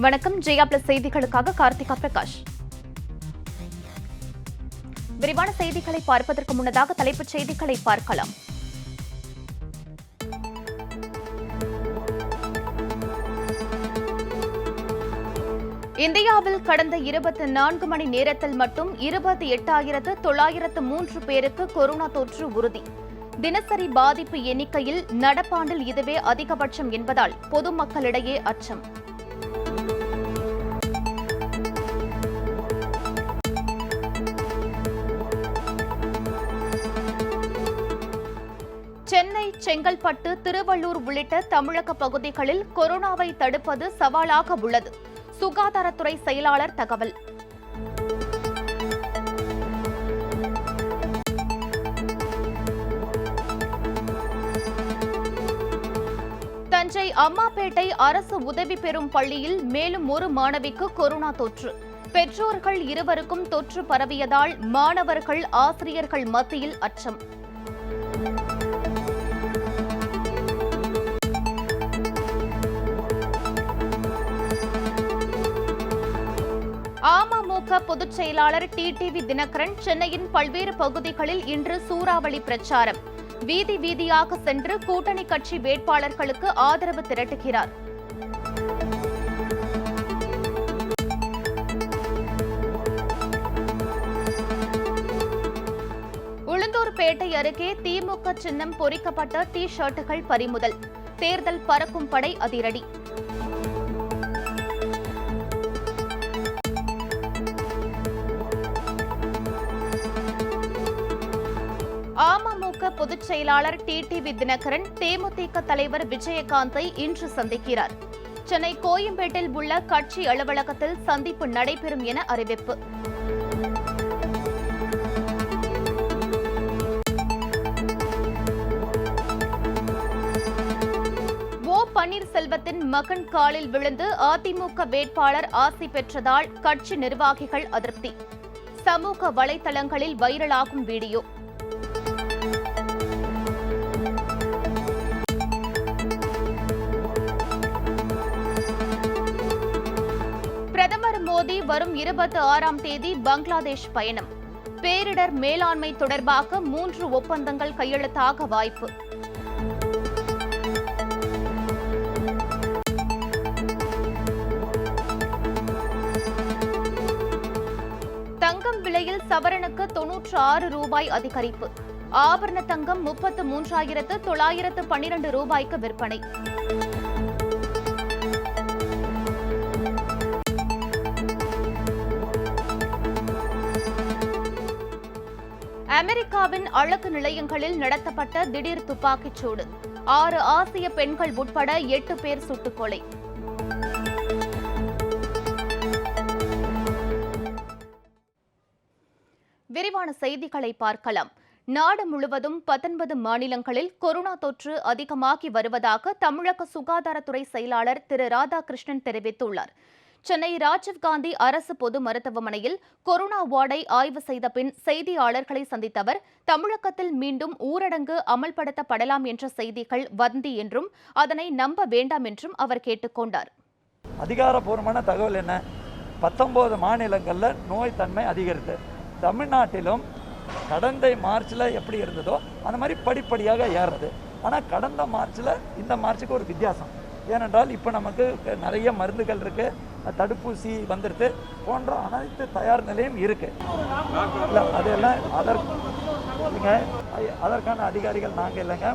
வணக்கம். ஜெயா பிளஸ் செய்திகளுக்காக கார்த்திகா பிரகாஷ். விரிவான செய்திகளை பார்ப்பதற்கு முன்னதாக தலைப்புச் செய்திகளை பார்க்கலாம். இந்தியாவில் கடந்த 24 மணி நேரத்தில் மட்டும் 28,903 பேருக்கு கொரோனா தொற்று உறுதி. தினசரி பாதிப்பு எண்ணிக்கையில் நடப்பாண்டில் இதுவே அதிகபட்சம் என்பதால் பொதுமக்களிடையே அச்சம். சென்னை, செங்கல்பட்டு, திருவள்ளூர் உள்ளிட்ட தமிழக பகுதிகளில் கொரோனாவை தடுப்பது சவாலாக உள்ளது. சுகாதாரத்துறை செயலாளர் தகவல். தஞ்சை அம்மாபேட்டை அரசு உதவி பெறும் பள்ளியில் மேலும் ஒரு மாணவிக்கு கொரோனா தொற்று. பெற்றோர்கள் இருவருக்கும் தொற்று பரவியதால் மாணவர்கள், ஆசிரியர்கள் மத்தியில் அச்சம். அமமுக பொதுச் செயலாளர் டிடிவி தினகரன் சென்னையின் பல்வேறு பகுதிகளில் இன்று சூறாவளி பிரச்சாரம். வீதி வீதியாக சென்று கூட்டணி கட்சி வேட்பாளர்களுக்கு ஆதரவு திரட்டுகிறார். உளுந்தூர்பேட்டை அருகே திமுக சின்னம் பொறிக்கப்பட்ட டி ஷர்ட்டுகள் பறிமுதல். தேர்தல் பறக்கும் படை அதிரடி. அமமுக பொதுச் செயலாளர் டிடிவி தினகரன் தேமுதிக தலைவர் விஜயகாந்தை இன்று சந்திக்கிறார். சென்னை கோயம்பேட்டில் உள்ள கட்சி அலுவலகத்தில் சந்திப்பு நடைபெறும் என அறிவிப்பு. ஓ பன்னீர்செல்வத்தின் மகன் காலில் விழுந்து அதிமுக வேட்பாளர் ஆசி பெற்றதால் கட்சி நிர்வாகிகள் அதிருப்தி. சமூக வலைதளங்களில் வைரலாகும் வீடியோ. பிரதமர் மோடி வரும் 26ஆம் தேதி பங்களாதேஷ் பயணம். பேரிடர் மேலாண்மை தொடர்பாக 3 ஒப்பந்தங்கள் கையெழுத்தாக வாய்ப்பு. தங்கம் விலையில் சவரனுக்கு 96 ரூபாய் அதிகரிப்பு. ஆபரண தங்கம் 33,912 ரூபாய்க்கு விற்பனை. அமெரிக்காவின் அழகு நிலையங்களில் நடத்தப்பட்ட திடீர் துப்பாக்கிச் சூடு. 6 ஆசிய பெண்கள் உட்பட 8 பேர் சுட்டுக் கொலை. விரிவான செய்திகளை பார்க்கலாம். நாடு முழுவதும் 19 மாநிலங்களில் கொரோனா தொற்று அதிகமாகி வருவதாக தமிழக சுகாதாரத்துறை செயலாளர் திரு ராதாகிருஷ்ணன் தெரிவித்துள்ளார். சென்னை ராஜீவ்காந்தி அரசு பொது மருத்துவமனையில் கொரோனா வார்டை ஆய்வு செய்த பின் செய்தியாளர்களை சந்தித்த அவர், தமிழகத்தில் மீண்டும் ஊரடங்கு அமல்படுத்தப்படலாம் என்ற செய்திகள் வதந்தி என்றும் அதனை நம்ப வேண்டாம் என்றும் அவர் கேட்டுக் கொண்டார். அதிகாரப்பூர்வமான தகவல் என்ன? 19 மாநிலங்களில் நோய் தன்மை அதிகரித்து, தமிழ்நாட்டிலும் கடந்த மார்ச்சில் எப்படி இருந்ததோ அந்த மாதிரி படிப்படியாக ஏறுறது. ஆனால் கடந்த மார்ச்சில் இந்த மார்ச்சுக்கு ஒரு வித்தியாசம். ஏனென்றால் இப்போ நமக்கு நிறைய மருந்துகள் இருக்குது, தடுப்பூசி வந்துடுது, போன்ற அனைத்து தயார் நிலையும் இருக்குது. இல்லை அதெல்லாம் அதற்கான அதிகாரிகள் நாங்கள் இல்லைங்க.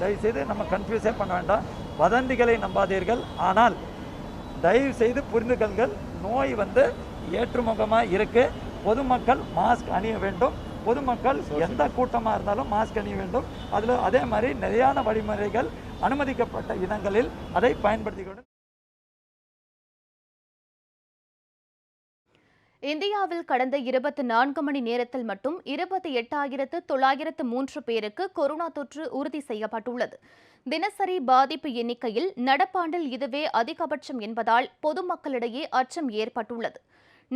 தயவுசெய்து நம்ம கன்ஃபியூஸே பண்ண வேண்டாம். வதந்திகளை நம்பாதீர்கள். ஆனால் தயவு செய்து புரிந்து கொள்ளுங்கள், நோய் ஏற்றுமுகமாக இருக்குது. பொதுமக்கள் மாஸ்க் அணிய வேண்டும். பொதுமக்கள் எந்த கூட்டமாக இருந்தாலும் மாஸ்க் அணிய வேண்டும். அதில் அதே மாதிரி நிலையான வழிமுறைகள் அனுமதிக்கப்பட்ட இடங்களில் அதை பயன்படுத்திக்கொண்டு. இந்தியாவில் கடந்த 24 மணி நேரத்தில் மட்டும் 28,903 பேருக்கு கொரோனா தொற்று உறுதி செய்யப்பட்டுள்ளது. தினசரி பாதிப்பு எண்ணிக்கையில் நடப்பாண்டில் இதுவே அதிகபட்சம் என்பதால் பொதுமக்களிடையே அச்சம் ஏற்பட்டுள்ளது.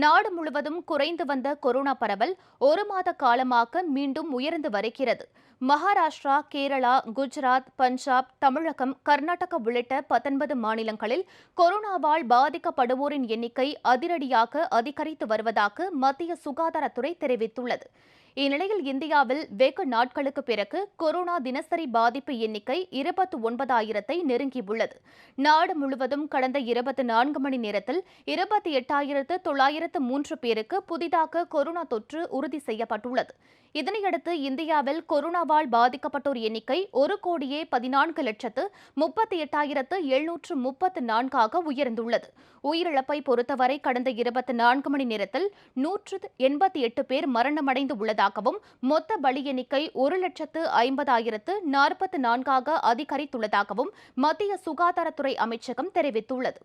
நாடு முழுவதும் குறைந்து வந்த கொரோனா பரவல் ஒரு மாத காலமாக மீண்டும் உயர்ந்து வருகிறது. மகாராஷ்டிரா, கேரளா, குஜராத், பஞ்சாப், தமிழகம், கர்நாடகா உள்ளிட்ட 19 மாநிலங்களில் கொரோனாவால் பாதிக்கப்படுவோரின் எண்ணிக்கை அதிரடியாக அதிகரித்து வருவதாக மத்திய சுகாதாரத்துறை தெரிவித்துள்ளது. இந்நிலையில் இந்தியாவில் வெகு நாட்களுக்கு பிறகு கொரோனா தினசரி பாதிப்பு எண்ணிக்கை 29,000-ஐ நெருங்கியுள்ளது. நாடு முழுவதும் கடந்த 24 மணி நேரத்தில் 28,903 பேருக்கு புதிதாக கொரோனா தொற்று உறுதி செய்யப்பட்டுள்ளது. இதனையடுத்து இந்தியாவில் கொரோனாவால் பாதிக்கப்பட்டோர் எண்ணிக்கை 1,38,38,734 உயர்ந்துள்ளது. உயிரிழப்பை பொறுத்தவரை கடந்த 24 மணி நேரத்தில் 188 பேர் மரணமடைந்து உள்ளதாகவும் மொத்த பலி எண்ணிக்கை 1,50,044 அதிகரித்துள்ளதாகவும் மத்திய சுகாதாரத்துறை அமைச்சகம் தெரிவித்துள்ளது.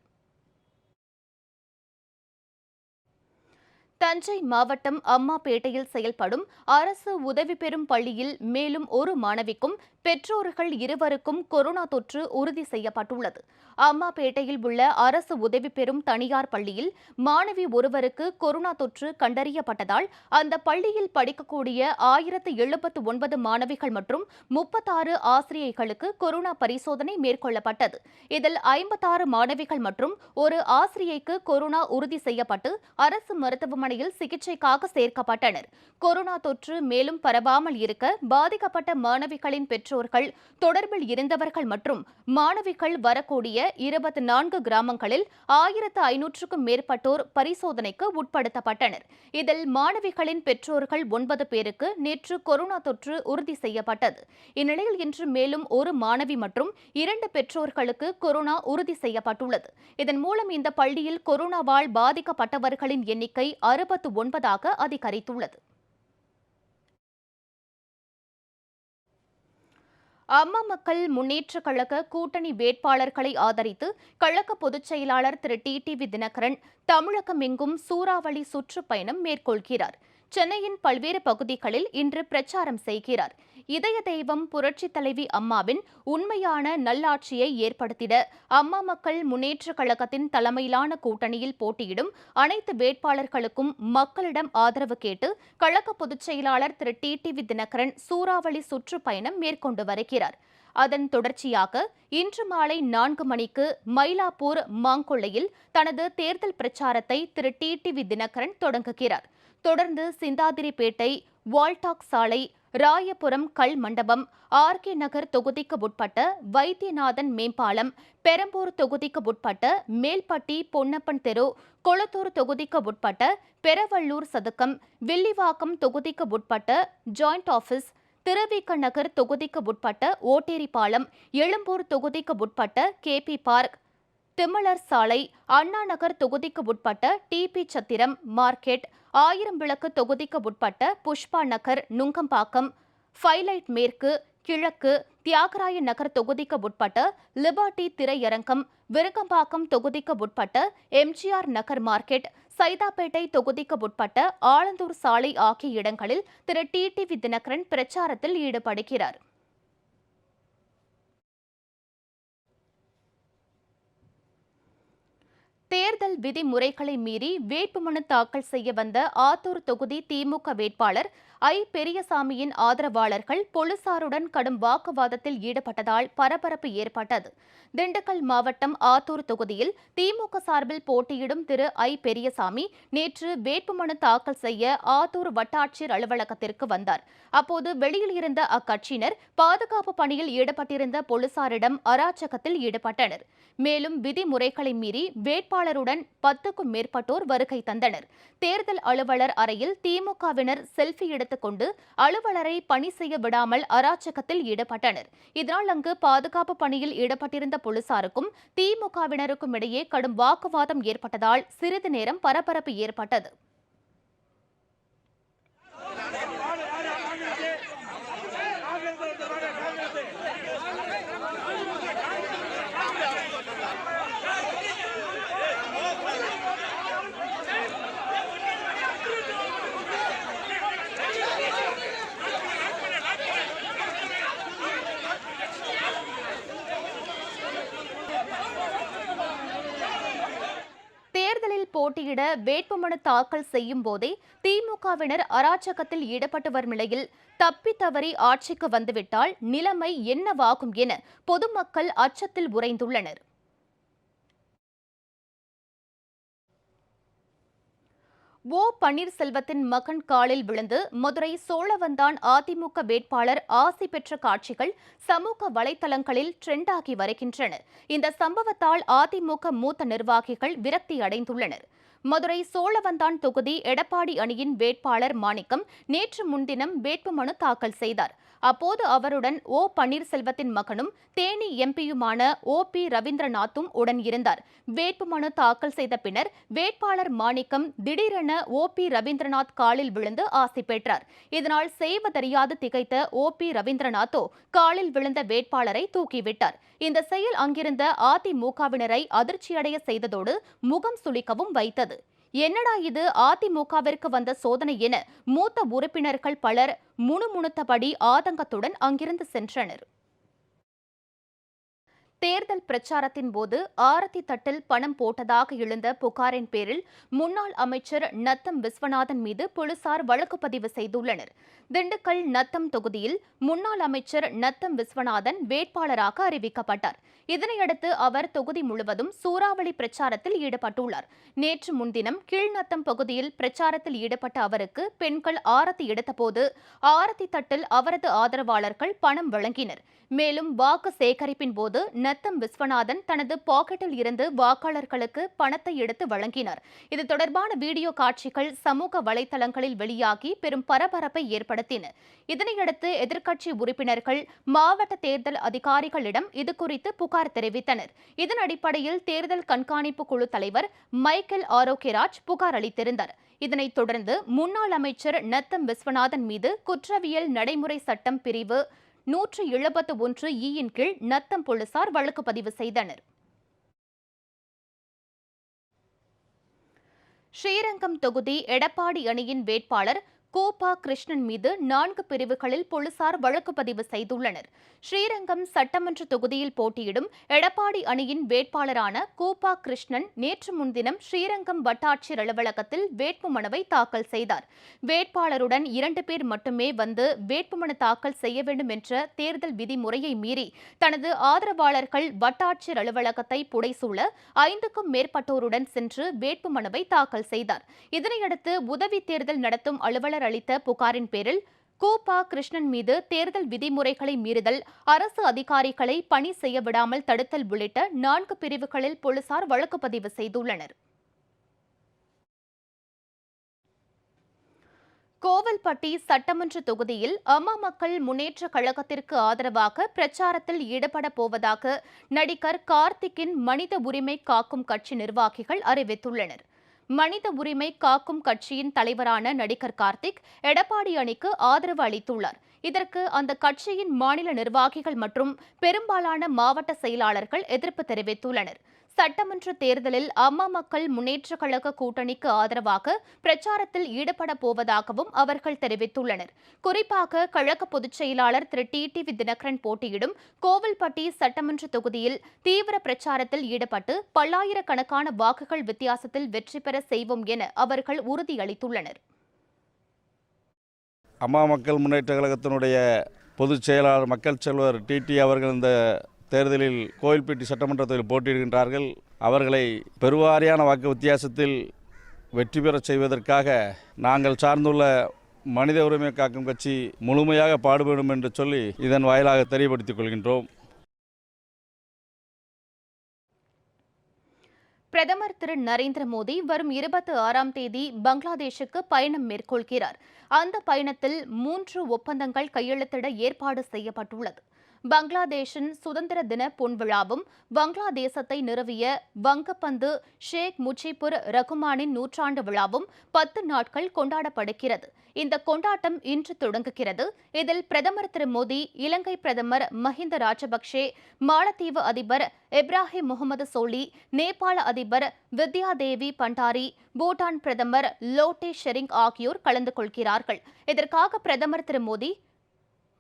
தஞ்சை மாவட்டம் அம்மாபேட்டையில் செயல்படும் அரசு உதவி பெறும் பள்ளியில் மேலும் ஒரு மாணவிக்கும் பெற்றோர்கள் இருவருக்கும் கொரோனா தொற்று உறுதி செய்யப்பட்டுள்ளது. அம்மாபேட்டையில் உள்ள அரசு உதவி பெறும் தனியார் பள்ளியில் மாணவி ஒருவருக்கு கொரோனா தொற்று கண்டறியப்பட்டதால் அந்த பள்ளியில் படிக்கக்கூடிய 1079 மாணவிகள் மற்றும் 36 ஆசிரியைகளுக்கு கொரோனா பரிசோதனை மேற்கொள்ளப்பட்டது. இதில் 56 மாணவிகள் மற்றும் ஒரு ஆசிரியைக்கு கொரோனா உறுதி செய்யப்பட்டு அரசு மருத்துவமனையில் சிகிச்சைக்காக சேர்க்கப்பட்டனர். கொரோனா தொற்று மேலும் பரவாமல் இருக்க பாதிக்கப்பட்ட மாணவிகளின் பெற்றோர்கள், தொடர்பில் இருந்தவர்கள் மற்றும் மாணவிகள் வரக்கூடிய 24 கிராமங்களில் 1500க்கும் மேற்பட்டோர் பரிசோதனைக்கு உட்படுத்தப்பட்டனர். இதில் மாணவிகளின் பெற்றோர்கள் 9 பேருக்கு நேற்று கொரோனா தொற்று உறுதி செய்யப்பட்டது. இந்நிலையில் இன்று மேலும் ஒரு மாணவி மற்றும் 2 பெற்றோர்களுக்கு கொரோனா உறுதி செய்யப்பட்டுள்ளது. இதன் மூலம் இந்த பள்ளியில் கொரோனாவால் பாதிக்கப்பட்டவர்களின் எண்ணிக்கை 69ஆக அதிகரித்துள்ளது. அம்மா மக்கள் முன்னேற்றக் கழக கூட்டணி வேட்பாளர்களை ஆதரித்து கழக பொதுச் செயலாளர் திரு டிடிவி தினகரன் தமிழகம் எங்கும் சூறாவளி சுற்றுப்பயணம் மேற்கொள்கிறார். சென்னையின் பல்வேறு பகுதிகளில் இன்று பிரச்சாரம் செய்கிறார். இதய தெய்வம் புரட்சித் தலைவி அம்மாவின் உண்மையான நல்லாட்சியை ஏற்படுத்திட அம்மா மக்கள் முன்னேற்றக் கழகத்தின் தலைமையிலான கூட்டணியில் போட்டியிடும் அனைத்து வேட்பாளர்களுக்கும் மக்களிடம் ஆதரவு கேட்டு கழக பொதுச் செயலாளர் திரு டிடிவி தினகரன் சூறாவளி சுற்றுப்பயணம் மேற்கொண்டு வருகிறார். அதன் தொடர்ச்சியாக இன்று மாலை 4 மணிக்கு மயிலாப்பூர் மாங்கொள்ளையில் தனது தேர்தல் பிரச்சாரத்தை திரு டிடிவி தினகரன் தொடங்குகிறார். தொடர்ந்து சிந்தாதிரிப்பேட்டை, வால்டாக் சாலை, ராயபுரம் கல் மண்டபம், ஆர்கே நகர் தொகுதிக்கு உட்பட்ட வைத்தியநாதன் மேம்பாலம், பெரம்பூர் தொகுதிக்கு உட்பட்ட மேல்பட்டி பொன்னப்பன் தெரு, கொளத்தூர் தொகுதிக்கு உட்பட்ட பெரவள்ளூர் சதுக்கம், வில்லிவாக்கம் தொகுதிக்கு உட்பட்ட ஜாயிண்ட் ஆபீஸ், திருவிக நகர் தொகுதிக்கு உட்பட்ட ஓட்டேரிப்பாலம், எழும்பூர் தொகுதிக்கு உட்பட்ட கேபி பார்க், திம்மலர் சாலை, அண்ணா நகர் தொகுதிக்கு உட்பட்ட டிபி சத்திரம் மார்க்கெட், ஆயிரம் விளக்கு தொகுதிக்கு உட்பட்ட புஷ்பா நகர், நுங்கம்பாக்கம், ஃபைலைட் மேற்கு, கிழக்கு, தியாகராய நகர் தொகுதிக்கு உட்பட்ட லிபர்டி திரையரங்கம், விருகம்பாக்கம் தொகுதிக்கு உட்பட்ட எம்ஜிஆர் நகர் மார்க்கெட், சைதாப்பேட்டை தொகுதிக்கு உட்பட்ட ஆலந்தூர் சாலை ஆகிய இடங்களில் திரு டிடிவி தினகரன் பிரச்சாரத்தில் ஈடுபடுகிறார். தேர்தல் விதிமுறைகளை மீறி வேட்புமனு தாக்கல் செய்ய வந்த ஆத்தூர் தொகுதி திமுக வேட்பாளர் பெரியசாமியின் ஆதரவாளர்கள் போலீசாருடன் கடும் வாக்குவாதத்தில் ஈடுபட்டதால் பரபரப்பு ஏற்பட்டது. திண்டுக்கல் மாவட்டம் ஆத்தூர் தொகுதியில் திமுக சார்பில் போட்டியிடும் திரு பெரியசாமி நேற்று வேட்புமனு தாக்கல் செய்ய ஆத்தூர் வட்டாட்சியர் அலுவலகத்திற்கு வந்தார். அப்போது வெளியில் இருந்த அக்கட்சியினர் பாதுகாப்பு பணியில் ஈடுபட்டிருந்த போலீசாரிடம் அராஜகத்தில் ஈடுபட்டனர். மேலும் விதிமுறைகளை மீறி வேட்பாளருடன் 10க்கும் மேற்பட்டோர் வருகை தந்தனர். தேர்தல் அலுவலர் அறையில் திமுகவினர் செல்ஃபி எடுத்துக் கொண்டு அலுவலரை பணி செய்ய விடாமல் அராஜகத்தில் ஈடுபட்டனர். இதனால் அங்கு பாதுகாப்பு பணியில் ஈடுபட்டிருந்த போலீசாருக்கும் திமுகவினருக்கும் இடையே கடும் வாக்குவாதம் ஏற்பட்டதால் சிறிது நேரம் பரபரப்பு ஏற்பட்டது. போட்டியிட வேட்புமனு தாக்கல் செய்யும் போதே திமுகவினர் அராஜகத்தில் ஈடுபட்டு வரும் நிலையில் தப்பி தவறி ஆட்சிக்கு வந்துவிட்டால் நிலைமை என்னவாகும் என பொதுமக்கள் அச்சத்தில் உறைந்துள்ளனர். ஓ பன்னீர்செல்வத்தின் மகன் காலில் விழுந்து மதுரை சோழவந்தான் அதிமுக வேட்பாளர் ஆசி பெற்ற காட்சிகள் சமூக வலைதளங்களில் ட்ரெண்டாகி வருகின்றன. இந்த சம்பவத்தால் அதிமுக மூத்த நிர்வாகிகள் விரக்தி அடைந்துள்ளனர். மதுரை சோழவந்தான் தொகுதி எடப்பாடி அணியின் வேட்பாளர் மாணிக்கம் நேற்று முன்தினம் வேட்புமனு தாக்கல் செய்தார். அப்போது அவருடன் ஓ பன்னீர்செல்வத்தின் மகனும் தேனி எம்பியுமான OP ரவீந்திரநாத்தும் உடன் இருந்தார். வேட்புமனு தாக்கல் செய்த பின்னர் வேட்பாளர் மாணிக்கம் திடீரென OP ரவீந்திரநாத் காலில் விழுந்து ஆசி பெற்றார். இதனால் செய்வதறியாது திகைத்த OP ரவீந்திரநாத்தோ காலில் விழுந்த வேட்பாளரை தூக்கிவிட்டார். இந்த செயல் அங்கிருந்த அதிமுகவினரை அதிர்ச்சியடைய செய்ததோடு முகம் சுளிக்கவும் வைத்தது. என்னடா இது அதிமுகவிற்கு வந்த சோதனை என மூத்த உறுப்பினர்கள் பலர் முணுமுணுத்தபடி ஆதங்கத்துடன் அங்கிருந்து சென்றனர். தேர்தல் பிரச்சாரத்தின் போது ஆரத்தி தட்டில் பணம் போட்டதாக எழுந்த புகாரின் பேரில் முன்னாள் அமைச்சர் நத்தம் விஸ்வநாதன் மீது போலீசார் வழக்கு பதிவு செய்துள்ளனர். திண்டுக்கல் நத்தம் தொகுதியில் முன்னாள் அமைச்சர் நத்தம் விஸ்வநாதன் வேட்பாளராக அறிவிக்கப்பட்டார். இதனையடுத்து அவர் தொகுதி முழுவதும் சூறாவளி பிரச்சாரத்தில் ஈடுபட்டுள்ளார். நேற்று முன்தினம் கீழ்நத்தம் பகுதியில் பிரச்சாரத்தில் ஈடுபட்ட அவருக்கு பெண்கள் ஆரத்தி எடுத்தபோது ஆரத்தி தட்டில் அவரது ஆதரவாளர்கள் பணம் வழங்கினர். மேலும் வாக்கு சேகரிப்பின் போது நத்தம் விஸ்வநாதன் தனது பாக்கெட்டில் இருந்து வாக்காளர்களுக்கு பணத்தை எடுத்து வழங்கினார். இது தொடர்பான வீடியோ காட்சிகள் சமூக வலைதளங்களில் வெளியாகி பெரும் பரபரப்பை ஏற்படுத்தின. இதனையடுத்து எதிர்க்கட்சி உறுப்பினர்கள் மாவட்ட தேர்தல் அதிகாரிகளிடம் இதுகுறித்து புகார் தெரிவித்தனர். இதன் அடிப்படையில் தேர்தல் கண்காணிப்பு குழு தலைவர் மைக்கேல் ஆரோக்கியராஜ் புகார் அளித்திருந்தார். இதனைத் தொடர்ந்து முன்னாள் அமைச்சர் நத்தம் விஸ்வநாதன் மீது குற்றவியல் நடைமுறை சட்டம் பிரிவு 171(e) கீழ் நத்தம் போலீசார் வழக்கு பதிவு செய்தனர். ஸ்ரீரங்கம் தொகுதி எடப்பாடி அணியின் வேட்பாளர் கோபா கிருஷ்ணன் மீது 4 பிரிவுகளில் போலீசார் வழக்கு பதிவு செய்துள்ளனர். ஸ்ரீரங்கம் சட்டமன்ற தொகுதியில் போட்டியிடும் எடப்பாடி அணியின் வேட்பாளரான கோபா கிருஷ்ணன் நேற்று முன்தினம் ஸ்ரீரங்கம் வட்டாட்சியர் அலுவலகத்தில் வேட்புமனுவை தாக்கல் செய்தார். வேட்பாளருடன் 2 பேர் மட்டுமே வந்து வேட்புமனு தாக்கல் செய்ய வேண்டும் என்ற தேர்தல் விதிமுறையை மீறி தனது ஆதரவாளர்கள் வட்டாட்சியர் அலுவலகத்தை புடைசூழ 5க்கும் மேற்பட்டோருடன் சென்று வேட்புமனுவை தாக்கல் செய்தார். இதனையடுத்து உதவி தேர்தல் நடத்தும் அலுவலர் அளித்த புகாரின் பேரில் கோபா கிருஷ்ணன் மீது தேர்தல் விதிமுறைகளை மீறுதல், அரசு அதிகாரிகளை பணி செய்ய விடாமல் தடுத்தல் உள்ளிட்ட 4 பிரிவுகளில் போலீசார் வழக்கு பதிவு செய்துள்ளனர். கோவில்பட்டி சட்டமன்ற தொகுதியில் அம்மா மக்கள் முன்னேற்ற கழகத்திற்கு ஆதரவாக பிரச்சாரத்தில் ஈடுபட போவதாக நடிகர் கார்த்திக்கின் மனித உரிமை காக்கும் கட்சி நிர்வாகிகள் அறிவித்துள்ளனர். மனித உரிமை காக்கும் கட்சியின் தலைவரான நடிகர் கார்த்திக் எடப்பாடி அணிக்கு ஆதரவு அளித்துள்ளார். இதற்கு அந்த கட்சியின் மாநில நிர்வாகிகள் மற்றும் பெரும்பாலான மாவட்ட செயலாளர்கள் எதிர்ப்பு தெரிவித்துள்ளனர். சட்டமன்ற தேர்தலில் அம்மா மக்கள் முன்னேற்ற கழக கூட்டணிக்கு ஆதரவாக பிரச்சாரத்தில் ஈடுபட போவதாகவும் அவர்கள் தெரிவித்துள்ளனர். குறிப்பாக கழக பொதுச் செயலாளர் திரு டிடிவி தினகரன் போட்டியிடும் கோவில்பட்டி சட்டமன்ற தொகுதியில் தீவிர பிரச்சாரத்தில் ஈடுபட்டு பல்லாயிரக்கணக்கான வாக்குகள் வித்தியாசத்தில் வெற்றி பெற செய்வோம் என அவர்கள் உறுதியளித்துள்ளனர். அம்மா மக்கள் முன்னேற்ற கழகத்தினுடைய பொதுச் செயலாளர் மக்கள் செல்வர் டிடி அவர்கள் இந்த தேர்தலில் கோவில்பட்டி சட்டமன்றத்தில் போட்டியிடுகின்றார்கள். அவர்களை பெருவாரியான வாக்கு வித்தியாசத்தில் வெற்றி பெறச் செய்வதற்காக நாங்கள் சார்ந்துள்ள மனித உரிமை காக்கும் கட்சி முழுமையாக பாடுபடும் என்று சொல்லி இதன் வாயிலாக தெரியப்படுத்திக் கொள்கின்றோம். பிரதமர் திரு நரேந்திர மோடி வரும் 26ஆம் தேதி பங்களாதேஷுக்கு பயணம் மேற்கொள்கிறார். அந்த பயணத்தில் 3 ஒப்பந்தங்கள் கையெழுத்திட ஏற்பாடு செய்யப்பட்டுள்ளது. பங்களாதேஷின் சுதந்திர தின பொன்விழாவும் பங்களாதேசத்தை நிறுவிய வங்கப்பந்து ஷேக் முஜிபுர் ரகுமானின் நூற்றாண்டு விழாவும் 10 நாட்கள் கொண்டாடப்படுகிறது. இந்த கொண்டாட்டம் இன்று தொடங்குகிறது. இதில் பிரதமர் திரு மோடி, இலங்கை பிரதமர் மஹிந்த ராஜபக்சே, மாலத்தீவு அதிபர் இப்ராஹிம் முகமது சோலி, நேபாள அதிபர் வித்யாதேவி பண்டாரி, பூட்டான் பிரதமர் லோட்டே ஷெரிங் ஆகியோர் கலந்து கொள்கிறார்கள். இதற்காக பிரதமர் திரு மோடி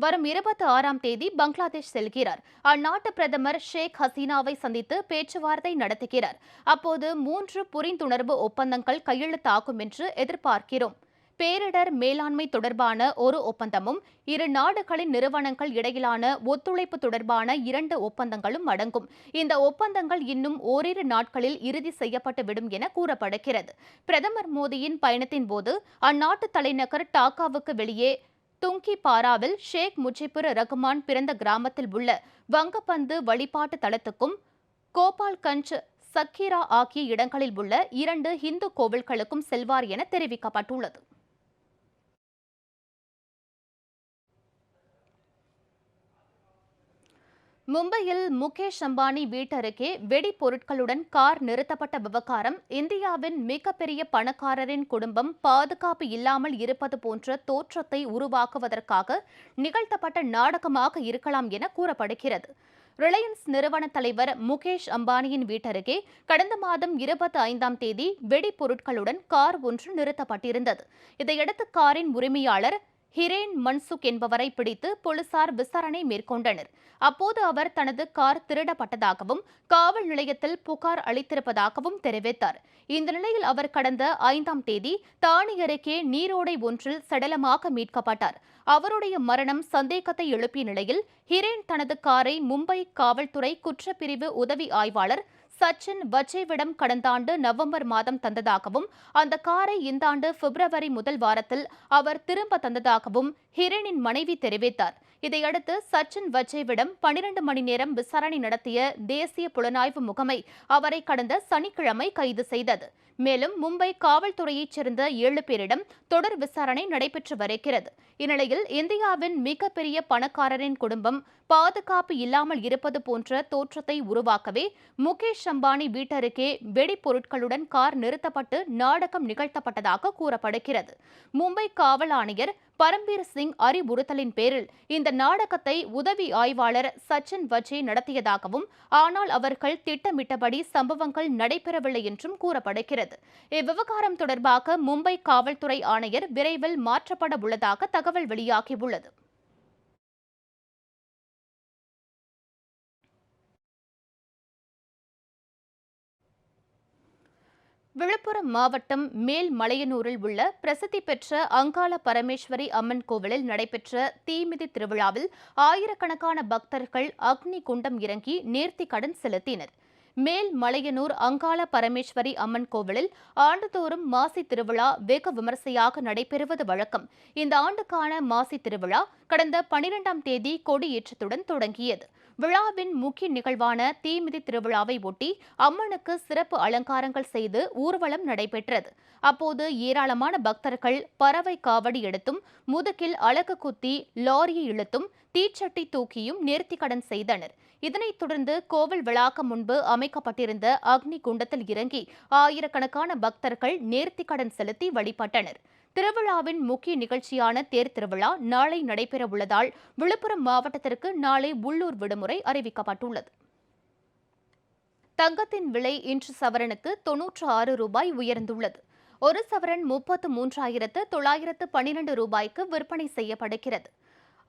வரும் 26ஆம் தேதி பங்களாதேஷ் செல்கிறார். அந்நாட்டு பிரதமர் ஷேக் ஹசீனாவை சந்தித்து பேச்சுவார்த்தை நடத்துகிறார். அப்போது 3 புரிந்துணர்வு ஒப்பந்தங்கள் கையெழுத்தாகும் என்று எதிர்பார்க்கிறோம். பேரிடர் மேலாண்மை தொடர்பான ஒரு ஒப்பந்தமும் 2 நாடுகளின் நிறுவனங்கள் இடையிலான ஒத்துழைப்பு தொடர்பான 2 ஒப்பந்தங்களும் அடங்கும். இந்த ஒப்பந்தங்கள் இன்னும் ஓரிரு நாட்களில் இறுதி செய்யப்பட்டுவிடும் என கூறப்படுகிறது. பிரதமர் மோடியின் பயணத்தின் போது அந்நாட்டு தலைநகர் டாக்காவுக்கு வெளியே துங்கிபாராவில் ஷேக் முஜிபுர் ரஹ்மான் பிறந்த கிராமத்தில் உள்ள வங்கப்பந்து வழிபாட்டு தலத்துக்கும் கோபால்கஞ்ச் சக்கீரா ஆகிய இடங்களில் உள்ள 2 இந்து கோவில்களுக்கும் செல்வார் என தெரிவிக்கப்பட்டுள்ளது. மும்பையில் முகேஷ் அம்பானி வீட்டருகே வெடிபொருட்களுடன் கார் நிறுத்தப்பட்ட விவகாரம் இந்தியாவின் மிகப்பெரிய பணக்காரரின் குடும்பம் பாதுகாப்பு இல்லாமல் இருப்பது போன்ற தோற்றத்தை உருவாக்குவதற்காக நிகழ்த்தப்பட்ட நாடகமாக இருக்கலாம் என கூறப்படுகிறது. ரிலையன்ஸ் நிறுவன தலைவர் முகேஷ் அம்பானியின் வீட்டருகே கடந்த மாதம் 25ஆம் தேதி வெடிபொருட்களுடன் கார் ஒன்று நிறுத்தப்பட்டிருந்தது. இதையடுத்து காரின் உரிமையாளர் ஹிரேன் மன்சுக் என்பவரை பிடித்து போலீசார் விசாரணை மேற்கொண்டனர். அப்போது அவர் தனது கார் திருடப்பட்டதாகவும் காவல் நிலையத்தில் புகார் அளித்திருப்பதாகவும் தெரிவித்தார். இந்த நிலையில் அவர் கடந்த 5ஆம் தேதி தானி அருகே நீரோடை ஒன்றில் சடலமாக மீட்கப்பட்டார். அவருடைய மரணம் சந்தேகத்தை எழுப்பிய நிலையில் ஹிரேன் தனது காரை மும்பை காவல்துறை குற்றப்பிரிவு உதவி ஆய்வாளர் சச்சின் வச்சேவிடம் கடந்த ஆண்டு நவம்பர் மாதம் தந்ததாகவும் அந்த காரை இந்த ஆண்டு பிப்ரவரி முதல் வாரத்தில் அவர் திரும்ப தந்ததாகவும் ஹிரேனின் மனைவி தெரிவித்தார். இதையடுத்து சச்சின் வச்சேவிடம் 12 மணி நேரம் விசாரணை நடத்திய தேசிய புலனாய்வு முகமை அவரை கடந்த சனிக்கிழமை கைது செய்தது. மேலும் மும்பை காவல்துறையைச் சேர்ந்த 7 பேரிடம் தொடர் விசாரணை நடைபெற்று வருகிறது. இந்நிலையில் இந்தியாவின் மிகப்பெரிய பணக்காரரின் குடும்பம் பாதுகாப்பு இல்லாமல் இருப்பது போன்ற தோற்றத்தை உருவாக்கவே முகேஷ் அம்பானி வீட்டருகே வெடிபொருட்களுடன் கார் நிறுத்தப்பட்டு நாடகம் நிகழ்த்தப்பட்டதாக கூறப்படுகிறது. மும்பை காவல் ஆணையர் பரம்பீர் சிங் அறிவுறுத்தலின் பேரில் இந்த நாடகத்தை உதவி ஆய்வாளர் சச்சின் வச்சே நடத்தியதாகவும் ஆனால் அவர்கள் திட்டமிட்டபடி சம்பவங்கள் நடைபெறவில்லை என்றும் கூறப்படுகிறது. இவ்விவகாரம் தொடர்பாக மும்பை காவல்துறை ஆணையர் விரைவில் மாற்றப்பட உள்ளதாக தகவல் வெளியாகியுள்ளது. விழுப்புரம் மாவட்டம் மேல்மலையனூரில் உள்ள பிரசித்தி பெற்ற அங்காள பரமேஸ்வரி அம்மன் கோவிலில் நடைபெற்ற தீமிதி திருவிழாவில் ஆயிரக்கணக்கான பக்தர்கள் அக்னி குண்டம் இறங்கி நேர்த்திக்கடன் செலுத்தினர். மேல்மலையனூர் அங்காள பரமேஸ்வரி அம்மன் கோவிலில் ஆண்டுதோறும் மாசி திருவிழா வெகு விமரிசையாக நடைபெறுவது வழக்கம். இந்த ஆண்டுக்கான மாசி திருவிழா கடந்த 12ஆம் தேதி கொடியேற்றத்துடன் தொடங்கியது. விழாவின் முக்கிய நிகழ்வான தீமிதி திருவிழாவை ஒட்டி அம்மனுக்கு சிறப்பு அலங்காரங்கள் செய்து ஊர்வலம் நடைபெற்றது. அப்போது ஏராளமான பக்தர்கள் பறவை காவடி எடுத்தும் முதுகில் அலகு குத்தி லாரியை இழுத்தும் தீச்சட்டி தூக்கியும் நேர்த்திக்கடன் செய்தனர். இதனைத் தொடர்ந்து கோவில் வளாகம் முன்பு அமைக்கப்பட்டிருந்த அக்னி குண்டத்தில் இறங்கி ஆயிரக்கணக்கான பக்தர்கள் நேர்த்திக்கடன் செலுத்தி வழிபட்டனர். திருவிழாவின் முக்கிய நிகழ்ச்சியான தேர் திருவிழா நாளை நடைபெறவுள்ளதால் விழுப்புரம் மாவட்டத்திற்கு நாளை உள்ளூர் விடுமுறை அறிவிக்கப்பட்டுள்ளது. தங்கத்தின் விலை இன்று சவரனுக்கு 96 ரூபாய் உயர்ந்துள்ளது. ஒரு சவரன் 33,912 ரூபாய்க்கு விற்பனை செய்யப்படுகிறது.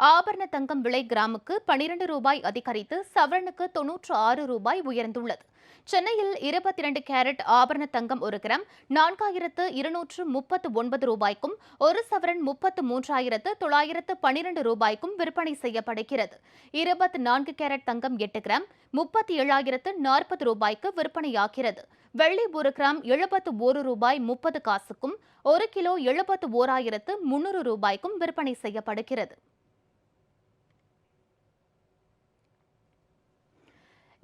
ஆபரண தங்கம் விலை கிராமுக்கு 12 ரூபாய் அதிகரித்து சவரனுக்கு 96 ரூபாய் உயர்ந்துள்ளது. சென்னையில் 22 கேரட் ஆபரண தங்கம் 1 கிராம் 4,239 ரூபாய்க்கும் ஒரு சவரன் 33,912 ரூபாய்க்கும் விற்பனை செய்யப்படுகிறது. 24 கேரட் தங்கம் 8 கிராம் 37,040 ரூபாய்க்கு விற்பனையாகிறது. வெள்ளி 1 கிராம் 71 ரூபாய் 30 காசுக்கும் 1 கிலோ 71,300 ரூபாய்க்கும் விற்பனை செய்யப்படுகிறது.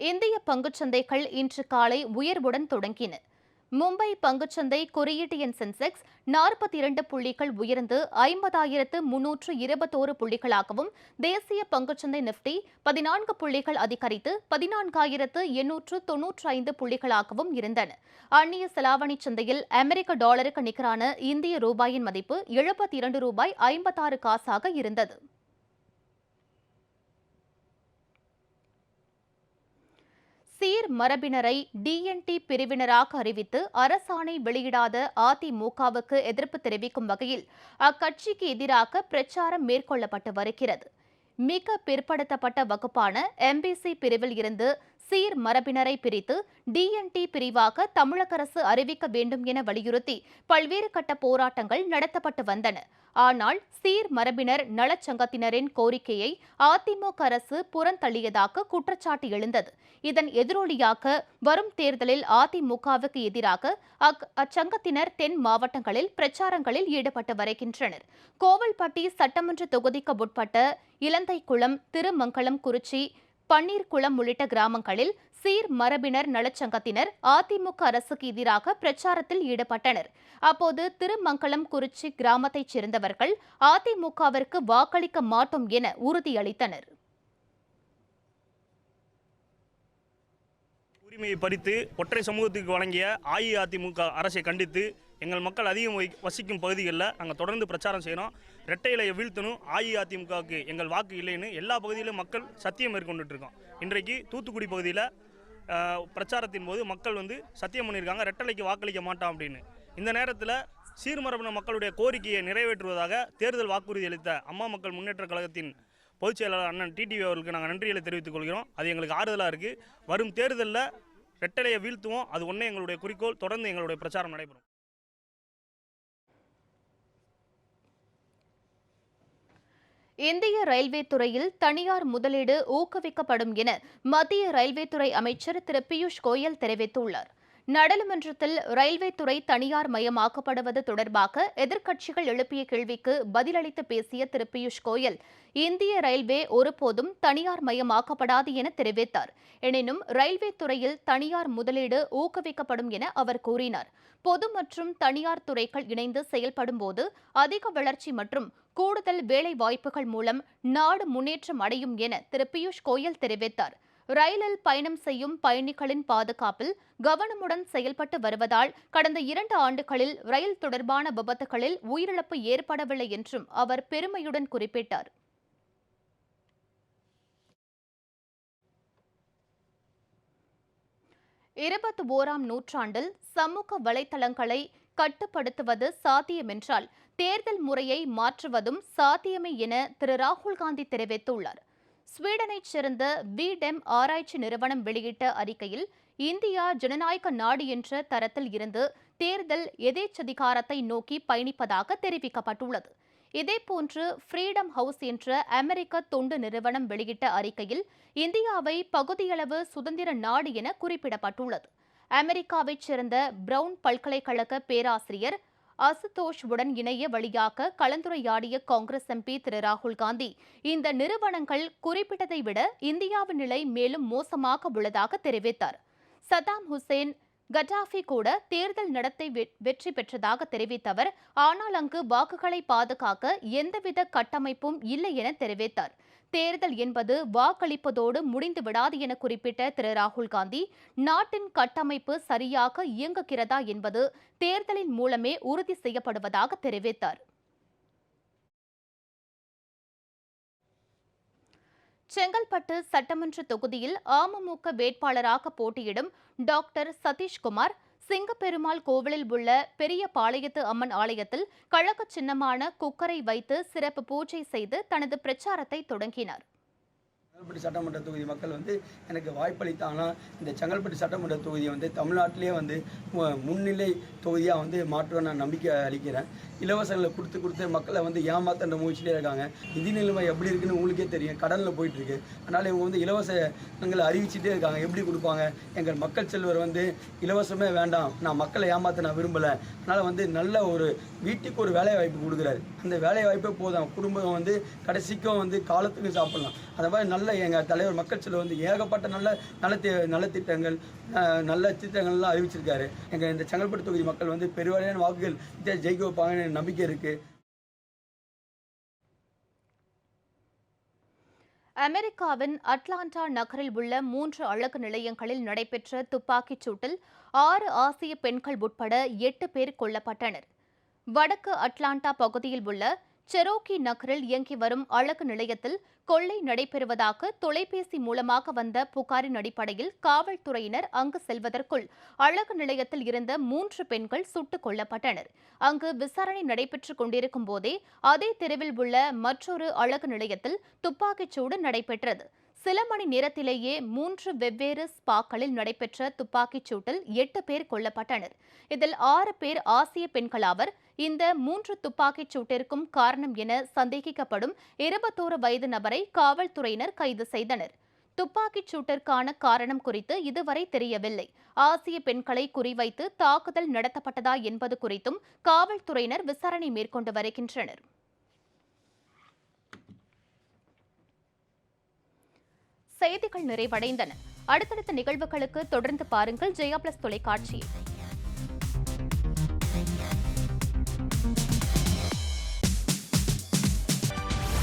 இந்திய பங்குச்சந்தைகள் இன்று காலை உயர்வுடன் தொடங்கின. மும்பை பங்குச்சந்தை குறியீட்டு எண் சென்செக்ஸ் 42 புள்ளிகள் உயர்ந்து 50,321 புள்ளிகளாகவும், தேசிய பங்குச்சந்தை நிப்டி 14 புள்ளிகள் அதிகரித்து 14,895 புள்ளிகளாகவும் இருந்தன. அந்நிய செலாவணி சந்தையில் அமெரிக்க டாலருக்கு நிகரான இந்திய ரூபாயின் மதிப்பு 72 ரூபாய் 56 காசாக இருந்தது. சீர் மரபினரை டிஎன்டி பிரிவினராக அறிவித்து அரசாணை வெளியிடாத அதிமுகவுக்கு எதிர்ப்பு தெரிவிக்கும் வகையில் அக்கட்சிக்கு எதிராக பிரச்சாரம் மேற்கொள்ளப்பட்டு வருகிறது. மிக பிற்படுத்தப்பட்ட வகுப்பான எம்பிசி பிரிவில் இருந்து சீர் மரபினரை பிரித்து டிஎன்டி பிரிவாக தமிழக அரசு அறிவிக்க வேண்டும் என வலியுறுத்தி பல்வேறு கட்ட போராட்டங்கள் நடத்தப்பட்டு வந்தன. ஆனால் சீர் மரபினர் நலச்சங்கத்தினரின் கோரிக்கையை அதிமுக அரசு புறந்தள்ளியதாக குற்றச்சாட்டு எழுந்தது. இதன் எதிரொலியாக வரும் தேர்தலில் அதிமுகவுக்கு எதிராக அச்சங்கத்தினர் தென் மாவட்டங்களில் பிரச்சாரங்களில் ஈடுபட்டு வருகின்றனர். கோவில்பட்டி சட்டமன்ற தொகுதிக்கு உட்பட்ட இலந்தைக்குளம், திருமங்கலம், குறிச்சி, பன்னீர்குளம் உள்ளிட்ட கிராமங்களில் சீர் மரபினர் நலச்சங்கத்தினர் அதிமுக அரசுக்கு எதிராக பிரச்சாரத்தில் ஈடுபட்டனர். அப்போது திருமங்கலம், குறிச்சி கிராமத்தைச் சேர்ந்தவர்கள் அதிமுகவிற்கு வாக்களிக்க மாட்டோம் என உறுதியளித்தனர். உரிமையை பறித்து ஒற்றை சமூகத்துக்கு வழங்கிய அஇஅதிமுக அரசை கண்டித்து எங்கள் மக்கள் அதிகம் வசிக்கும் பகுதிகளில் நாங்கள் தொடர்ந்து பிரச்சாரம் செய்கிறோம். இரட்டை இலையை வீழ்த்தணும், அஇஅதிமுகவுக்கு எங்கள் வாக்கு இல்லைன்னு எல்லா பகுதியிலும் மக்கள் சத்தியம் மேற்கொண்டுட்டு இருக்கோம். இன்றைக்கு தூத்துக்குடி பகுதியில் பிரச்சாரத்தின் போது மக்கள் சத்தியம் பண்ணியிருக்காங்க, இரட்டலைக்கு வாக்களிக்க மாட்டோம் அப்படின்னு. இந்த நேரத்தில் சீர்மரபின மக்களுடைய கோரிக்கையை நிறைவேற்றுவதாக தேர்தல் வாக்குறுதி அளித்த அம்மா மக்கள் முன்னேற்ற கழகத்தின் பொதுச் செயலாளர் அண்ணன் டிடிவி அவர்களுக்கு நாங்கள் நன்றிகளை தெரிவித்துக் கொள்கிறோம். அது எங்களுக்கு ஆறுதலாக இருக்குது. வரும் தேர்தலில் இரட்டலையை வீழ்த்துவோம், அது ஒன்றே எங்களுடைய குறிக்கோள். தொடர்ந்து எங்களுடைய பிரச்சாரம் நடைபெறும். இந்திய ரயில்வே துறையில் தனியார் முதலீடு ஊக்குவிக்கப்படும் என மத்திய ரயில்வே துறை அமைச்சர் திரு பியூஷ் கோயல் தெரிவித்துள்ளார். நாடாளுமன்றத்தில் ரயில்வே துறை தனியார் மயமாக்கப்படுவது தொடர்பாக எதிர்க்கட்சிகள் எழுப்பிய கேள்விக்கு பதிலளித்து பேசிய திரு பியூஷ் கோயல், இந்திய ரயில்வே ஒருபோதும் தனியார் மயமாக்கப்படாது என தெரிவித்தார். எனினும் ரயில்வே துறையில் தனியார் முதலீடு ஊக்குவிக்கப்படும் என அவர் கூறினார். பொது மற்றும் தனியார் துறைகள் இணைந்து செயல்படும் போது அதிக வளர்ச்சி மற்றும் கூடுதல் வேலை வாய்ப்புகள் மூலம் நாடு முன்னேற்றம் அடையும் என திரு பியூஷ் கோயல் தெரிவித்தார். ரயிலில் பயணம் செய்யும் பயணிகளின் பாதுகாப்பில் கவனமுடன் செயல்பட்டு வருவதால் கடந்த 2 ஆண்டுகளில் ரயில் தொடர்பான விபத்துகளில் உயிரிழப்பு ஏற்படவில்லை என்றும் அவர் பெருமையுடன் குறிப்பிட்டார். இருபத்தோராம் நூற்றாண்டில் சமூக வலைதளங்களை கட்டுப்படுத்துவது சாத்தியமென்றால் தேர்தல் முறையை மாற்றுவதும் சாத்தியமே என திரு ராகுல் காந்தி தெரிவித்துள்ளார். ஸ்வீடனைச் சேர்ந்த விடெம் ஆராய்ச்சி நிறுவனம் வெளியிட்ட அறிக்கையில் இந்தியா ஜனநாயக நாடு என்ற தரத்தில் இருந்து தேர்தல் எதேச்சதிகாரத்தை நோக்கி பயணிப்பதாக தெரிவிக்கப்பட்டுள்ளது. இதேபோன்று ஃப்ரீடம் ஹவுஸ் என்ற அமெரிக்க தொண்டு நிறுவனம் வெளியிட்ட அறிக்கையில் இந்தியாவை பகுதியளவு சுதந்திர நாடு என குறிப்பிடப்பட்டுள்ளது. அமெரிக்காவைச் சேர்ந்த பிரவுன் பல்கலைக்கழக பேராசிரியர் அசுதோஷ் உடன் இணைய வழியாக கலந்துரையாடிய காங்கிரஸ் எம்பி திரு ராகுல் காந்தி, இந்த நிறுவனங்கள் குறிப்பிட்டதை விட இந்தியாவின் நிலை மேலும் மோசமாக உள்ளதாக தெரிவித்தார். சதாம் ஹுசேன், கடாஃபி கூட தேர்தல் நடத்தை வெற்றி பெற்றதாக தெரிவித்த அவர், ஆனால் அங்கு வாக்குகளை பாதுகாக்க எந்தவித கட்டமைப்பும் இல்லை என தெரிவித்தார். தேர்தல் என்பது வாக்களிப்பதோடு முடிந்து விடாது என குறிப்பிட்ட திரு ராகுல் காந்தி, நாட்டின் கட்டமைப்பு சரியாக இயங்குகிறதா என்பது தேர்தலின் மூலமே உறுதி செய்யப்படுவதாக தெரிவித்தார். செங்கல்பட்டு சட்டமன்ற தொகுதியில் அமமுக வேட்பாளராக போட்டியிடும் டாக்டர் சதீஷ்குமார் சிங்கப்பெருமாள் கோவிலில் உள்ள பெரிய பாளையத்து அம்மன் ஆலயத்தில் கழக சின்னமான குக்கரை வைத்து சிறப்பு பூஜை செய்து தனது பிரச்சாரத்தை தொடங்கினார். செங்கல்பட்டு சட்டமன்ற தொகுதி மக்கள் எனக்கு வாய்ப்பளித்தாங்கன்னா இந்த செங்கல்பட்டு சட்டமன்ற தொகுதியை தமிழ்நாட்டிலே முன்னிலை தொகுதியாக மாற்ற நான் நம்பிக்கை அளிக்கிறேன். இலவசங்களை கொடுத்து மக்களை ஏமாத்துற முயற்சியிலே இருக்காங்க. நிதி நிலைமை எப்படி இருக்குன்னு உங்களுக்கே தெரியும், கடனில் போயிட்டுருக்கு. அதனால் இவங்க இலவசங்களை அறிவிச்சுட்டே இருக்காங்க. எப்படி கொடுப்பாங்க? எங்கள் மக்கள் செல்வர் இலவசமே வேண்டாம், நான் மக்களை ஏமாற்ற நான் விரும்பலை, அதனால் நல்ல ஒரு வீட்டுக்கு ஒரு வேலை வாய்ப்பு கொடுக்குறாரு. அந்த வேலை வாய்ப்பே போதும், குடும்பம் கடைசிக்கும் காலத்துக்கும் சாப்பிடலாம். அந்த மாதிரி நல்ல எங்கள் தலைவர் மக்கள் செல்வர் ஏகப்பட்ட நல்ல திட்டங்கள் நல்ல திட்டங்கள்லாம் அறிவிச்சிருக்காரு. எங்கள் இந்த செங்கல்பட்டு தொகுதி மக்கள் பெருவாரியான வாக்குகள் ஜெயிக்க வைப்பாங்கன்னு நம்பிக்கை இருக்கு. அமெரிக்காவின் அட்லாண்டா நகரில் உள்ள 3 அழகு நிலையங்களில் நடைபெற்ற துப்பாக்கிச் சூட்டில் 6 ஆசிய பெண்கள் உட்பட 8 பேர் கொல்லப்பட்டனர். வடக்கு அட்லாண்டா பகுதியில் உள்ள செரோக்கி நகரில் இயங்கி வரும் அழகு நிலையத்தில் கொள்ளை நடைபெறுவதாக தொலைபேசி மூலமாக வந்த புகாரின் அடிப்படையில் காவல்துறையினர் அங்கு செல்வதற்குள் அழகு நிலையத்தில் இருந்த 3 பெண்கள் சுட்டுக் கொல்லப்பட்டனர். அங்கு விசாரணை நடைபெற்றுக் கொண்டிருக்கும் போதே அதே தெருவில் உள்ள மற்றொரு அழகு நிலையத்தில் துப்பாக்கிச்சூடு நடைபெற்றது. சில மணி நேரத்திலேயே 3 வெவ்வேறு ஸ்பாக்களில் நடைபெற்ற துப்பாக்கிச் சூட்டில் 8 பேர் கொல்லப்பட்டனர். இதில் 6 பேர் ஆசிய பெண்களாவர். இந்த 3 துப்பாக்கிச் சூட்டிற்கும் காரணம் என சந்தேகிக்கப்படும் 21 வயது நபரை காவல்துறையினர் கைது செய்தனர். துப்பாக்கிச் சூட்டிற்கான காரணம் குறித்து இதுவரை தெரியவில்லை. ஆசிய பெண்களை குறிவைத்து தாக்குதல் நடத்தப்பட்டதா என்பது குறித்தும் காவல்துறையினர் விசாரணை மேற்கொண்டு வருகின்றனர். செய்திகள் நிறைவடைந்தன. அடுத்தடுத்த நிகழ்வுகளுக்கு தொடர்ந்து பாருங்கள் ஜெயா பிளஸ் தொலைக்காட்சியை.